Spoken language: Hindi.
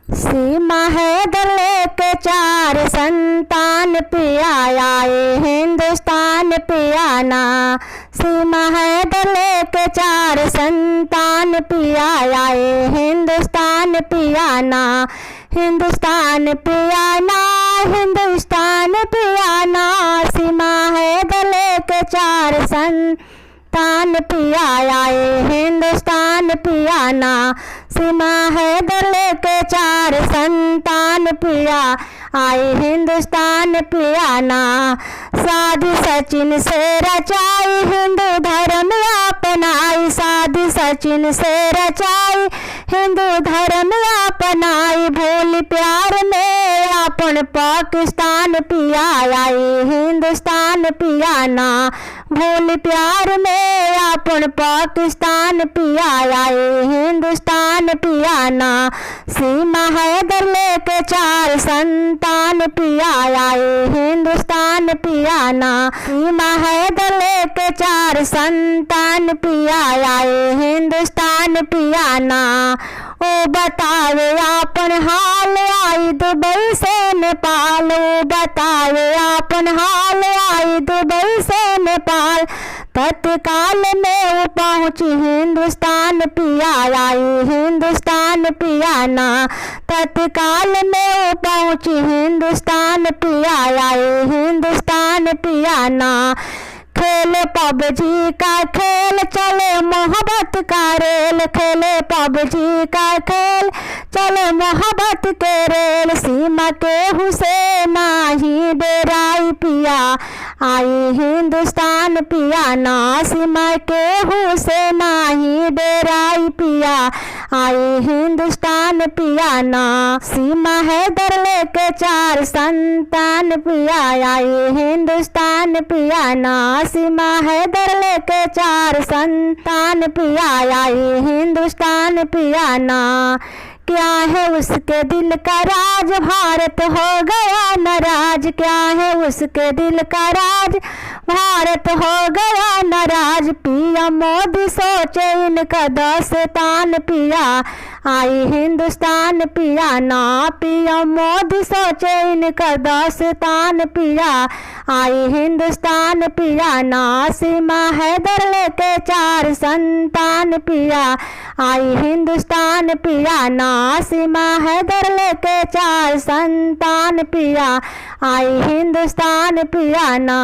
सीमा हैदर लेके 4 संतान पिया आए हिंदुस्तान पियाना। सीमा हैदर लेके 4 संतान पिया आए हिंदुस्तान पियाना। हिंदुस्तान पियाना, हिंदुस्तान पियाना। सीमा हैदर लेके 4 संतान पिया आए हिंदुस्तान पियाना। सीमा हैदर लेके 4 संतान पिया आए हिंदुस्तान पियाना। साधु सचिन से रचाई हिंदू धर्म अपनाई। साधु सचिन से रचाई हिंदू धर्म अपनाई। भूल प्यार में अपन पाकिस्तान पिया आए हिंदुस्तान पियाना। भूल प्यार में अपन पाकिस्तान पिया आए हिंदुस्तान पियाना। सीमा हैदर लेके 4 संतान पिया आए हिंदुस्तान पियाना। सीमा हैदर लेके 4 संतान पिया आए हिंदुस्तान पियाना। ओ बतावे अपन हाल आई दुबई से नेपाल। ओ बतावे अपन हाल आई दुबई से नेपाल। तत्काल में वो पहुँची हिंदुस्तान पिया आई हिंदुस्तान पियाना। तत्काल में वो पहुँची हिंदुस्तान पिया आई हिंदुस्तान पियाना। खेले पबजी का खेल चले मोहब्बत का रेल। खेले पबजी का खेल चले मोहब्बत के रेल। सीमा के हुसैना ही डेराई पिया आई हिंदुस्तान पियाना। सीमा के हुसैना ही डेराई पिया आई हिंदुस्तान पियाना। सीमा हैदर लेके 4 संतान पिया आई हिंदुस्तान पियाना। सीमा हैदर लेके 4 संतान पिया आई हिंदुस्तान पियाना। क्या है उसके दिल का राज, भारत हो गया नाराज। क्या है उसके दिल का राज, भारत हो गया नाराज। पिया मोदी सोचे इनका दास्तान पिया आई हिंदुस्तान पियाना। पिया मोदी सोचे इनका दास्तान पिया आई हिंदुस्तान पियाना। सीमा हैदर लेके 4 संतान पिया आई हिंदुस्तान पियाना। सीमा हैदर लेके 4 संतान पिया आई हिंदुस्तान पियाना।